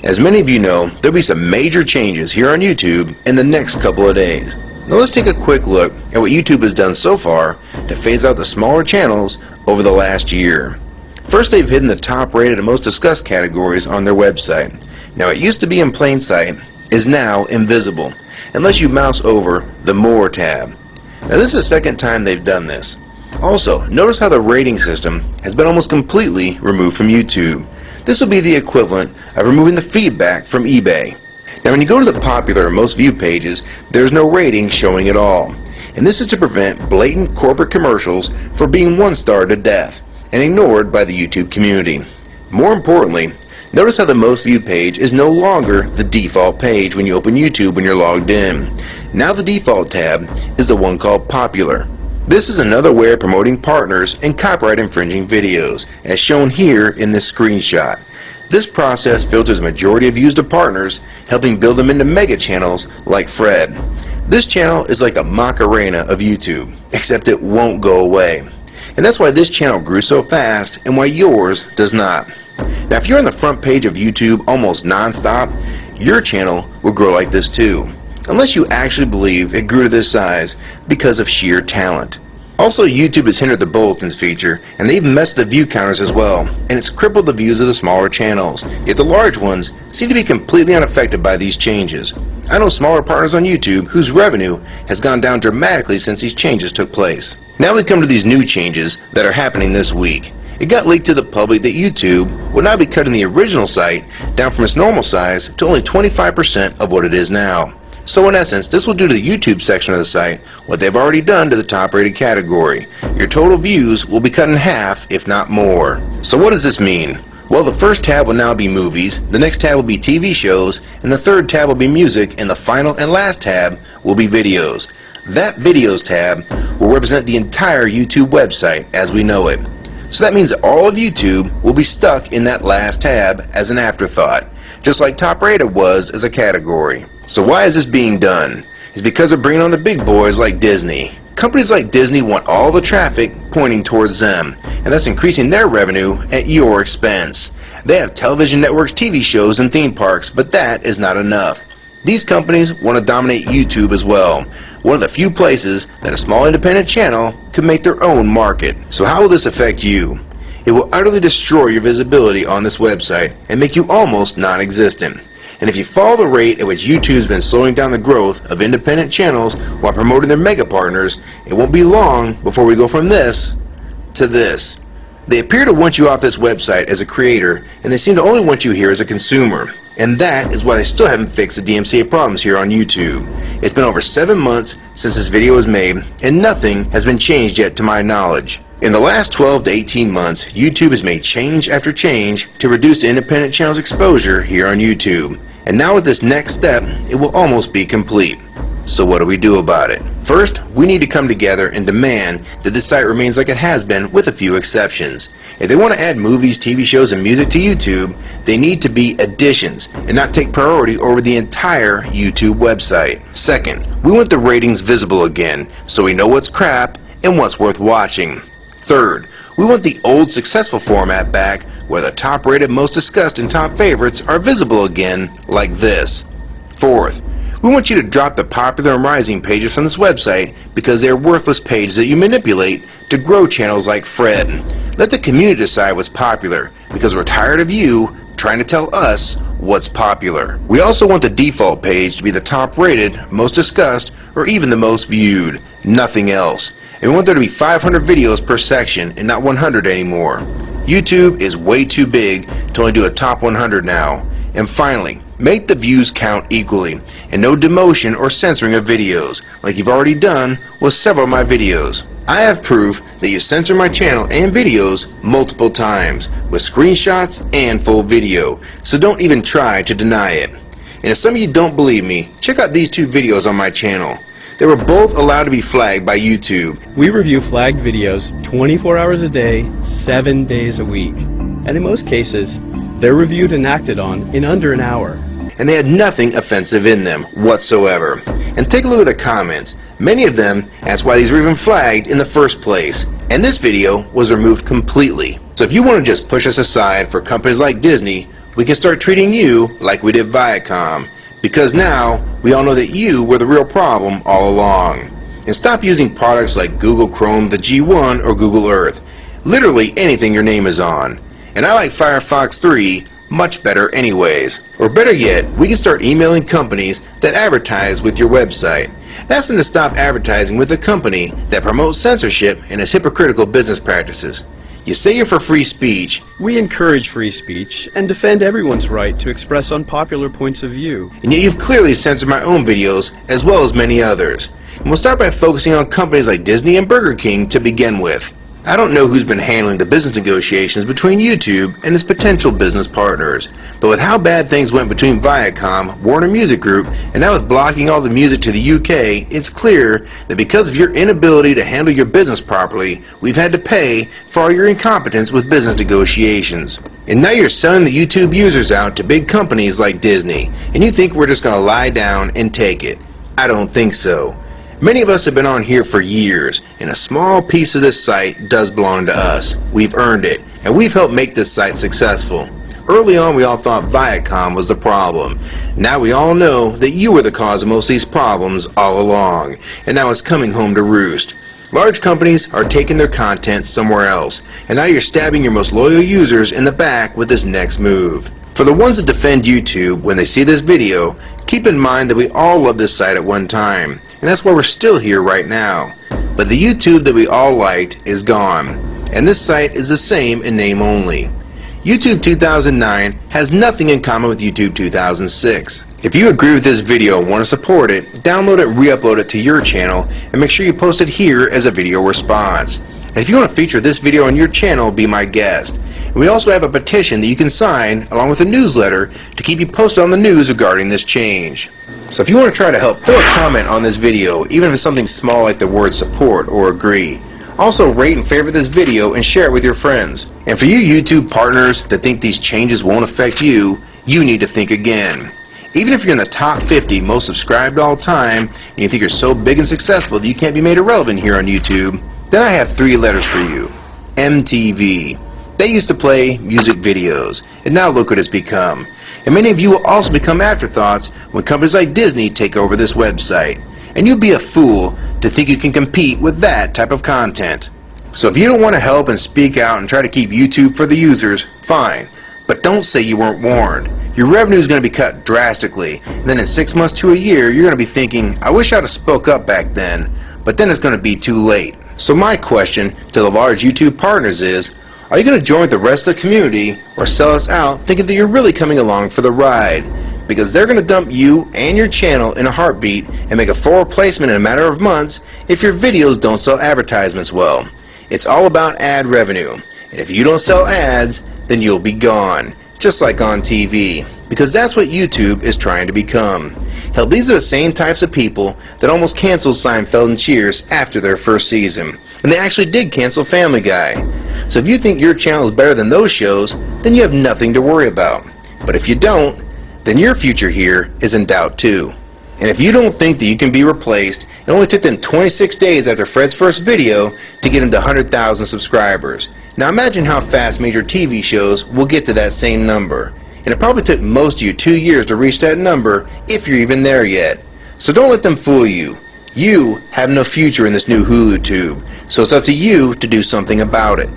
As many of you know, there'll be some major changes here on YouTube in the next couple of days. Now let's take a quick look at what YouTube has done so far to phase out the smaller channels over the last year. First, they've hidden the top rated and most discussed categories on their website. Now it used to be in plain sight, is now invisible, unless you mouse over the More tab. Now this is the second time they've done this. Also, notice how the rating system has been almost completely removed from YouTube. This will be the equivalent of removing the feedback from eBay. Now when you go to the popular and most viewed pages, there's no rating showing at all. And this is to prevent blatant corporate commercials from being one-starred to death and ignored by the YouTube community. More importantly, notice how the most viewed page is no longer the default page when you open YouTube when you're logged in. Now the default tab is the one called Popular. This is another way of promoting partners and copyright infringing videos, as shown here in this screenshot. This process filters the majority of views to partners, helping build them into mega channels like Fred. This channel is like a Macarena of YouTube, except it won't go away. And that's why this channel grew so fast and why yours does not. Now if you're on the front page of YouTube almost non-stop, your channel will grow like this too, unless you actually believe it grew to this size because of sheer talent. Also, YouTube has hindered the bulletins feature, and they've messed the view counters as well, and it's crippled the views of the smaller channels. Yet the large ones seem to be completely unaffected by these changes. I know smaller partners on YouTube whose revenue has gone down dramatically since these changes took place. Now we come to these new changes that are happening this week. It got leaked to the public that YouTube will now be cutting the original site down from its normal size to only 25% of what it is now. So in essence, this will do to the YouTube section of the site what they've already done to the top rated category. Your total views will be cut in half, if not more. So what does this mean? Well, the first tab will now be movies, the next tab will be TV shows, and the third tab will be music, and the final and last tab will be videos. That videos tab will represent the entire YouTube website as we know it. So that means that all of YouTube will be stuck in that last tab as an afterthought, just like top rated was as a category. So why is this being done? It's because of bringing on the big boys like Disney. Companies like Disney want all the traffic pointing towards them, and that's increasing their revenue at your expense. They have television networks, TV shows, and theme parks, but that is not enough. These companies want to dominate YouTube as well, one of the few places that a small independent channel could make their own market. So how will this affect you? It will utterly destroy your visibility on this website and make you almost non-existent. And if you follow the rate at which YouTube's been slowing down the growth of independent channels while promoting their mega partners, it won't be long before we go from this to this. They appear to want you off this website as a creator, and they seem to only want you here as a consumer. And that is why they still haven't fixed the DMCA problems here on YouTube. It's been over 7 months since this video was made, and nothing has been changed yet to my knowledge. In the last 12 to 18 months, YouTube has made change after change to reduce the independent channel's exposure here on YouTube. And now with this next step, it will almost be complete. So what do we do about it? First, we need to come together and demand that this site remains like it has been with a few exceptions. If they want to add movies, TV shows, and music to YouTube, they need to be additions and not take priority over the entire YouTube website. Second, we want the ratings visible again so we know what's crap and what's worth watching. Third, we want the old successful format back where the top rated, most discussed, and top favorites are visible again like this. Fourth, we want you to drop the popular and rising pages from this website because they are worthless pages that you manipulate to grow channels like Fred. Let the community decide what's popular because we're tired of you trying to tell us what's popular. We also want the default page to be the top rated, most discussed, or even the most viewed. Nothing else. And we want there to be 500 videos per section and not 100 anymore. YouTube is way too big to only do a top 100 now. And finally, make the views count equally, and no demotion or censoring of videos, like you've already done with several of my videos. I have proof that you censor my channel and videos multiple times, with screenshots and full video, so don't even try to deny it. And if some of you don't believe me, check out these 2 videos on my channel. They were both allowed to be flagged by YouTube. We review flagged videos 24 hours a day, 7 days a week. And in most cases, they're reviewed and acted on in under an hour. And they had nothing offensive in them whatsoever. And take a look at the comments. Many of them asked why these were even flagged in the first place. And this video was removed completely. So if you want to just push us aside for companies like Disney, we can start treating you like we did Viacom, because now we all know that you were the real problem all along. And stop using products like Google Chrome, the G1, or Google Earth. Literally anything your name is on. And I like Firefox 3 much better anyways. Or better yet, we can start emailing companies that advertise with your website. Ask them to stop advertising with a company that promotes censorship and has hypocritical business practices. You say you're for free speech. We encourage free speech and defend everyone's right to express unpopular points of view. And yet you've clearly censored my own videos as well as many others. And we'll start by focusing on companies like Disney and Burger King to begin with. I don't know who's been handling the business negotiations between YouTube and its potential business partners, but with how bad things went between Viacom, Warner Music Group, and now with blocking all the music to the UK, it's clear that because of your inability to handle your business properly, we've had to pay for all your incompetence with business negotiations. And now you're selling the YouTube users out to big companies like Disney, and you think we're just going to lie down and take it. I don't think so. Many of us have been on here for years, and a small piece of this site does belong to us. We've earned it, and we've helped make this site successful. Early on we all thought Viacom was the problem. Now we all know that you were the cause of most of these problems all along, and now it's coming home to roost. Large companies are taking their content somewhere else, and now you're stabbing your most loyal users in the back with this next move. For the ones that defend YouTube, when they see this video, keep in mind that we all loved this site at one time, and that's why we're still here right now. But the YouTube that we all liked is gone, and this site is the same in name only. YouTube 2009 has nothing in common with YouTube 2006. If you agree with this video and want to support it, download it and re-upload it to your channel, and make sure you post it here as a video response. And if you want to feature this video on your channel, be my guest. And we also have a petition that you can sign along with a newsletter to keep you posted on the news regarding this change. So if you want to try to help, throw a comment on this video, even if it's something small like the word support or agree. Also rate and favorite this video and share it with your friends. And for you YouTube partners that think these changes won't affect you, you need to think again. Even if you're in the top 50 most subscribed all time, and you think you're so big and successful that you can't be made irrelevant here on YouTube, then I have 3 letters for you. MTV. They used to play music videos, and now look what it's become. And many of you will also become afterthoughts when companies like Disney take over this website. And you'd be a fool to think you can compete with that type of content. So if you don't want to help and speak out and try to keep YouTube for the users, fine. But don't say you weren't warned. Your revenue is going to be cut drastically, and then in 6 months to a year, you're going to be thinking, I wish I'd have spoke up back then, but then it's going to be too late. So my question to the large YouTube partners is, are you going to join with the rest of the community or sell us out thinking that you're really coming along for the ride? Because they're going to dump you and your channel in a heartbeat and make a full replacement in a matter of months if your videos don't sell advertisements well. It's all about ad revenue. And if you don't sell ads, then you'll be gone. Just like on TV. Because that's what YouTube is trying to become. Hell, these are the same types of people that almost canceled Seinfeld and Cheers after their first season. And they actually did cancel Family Guy. So if you think your channel is better than those shows, then you have nothing to worry about. But if you don't, then your future here is in doubt too. And if you don't think that you can be replaced, it only took them 26 days after Fred's first video to get him to 100,000 subscribers. Now imagine how fast major TV shows will get to that same number. And it probably took most of you 2 years to reach that number, if you're even there yet. So don't let them fool you. You have no future in this new HULU tube, so it's up to you to do something about it.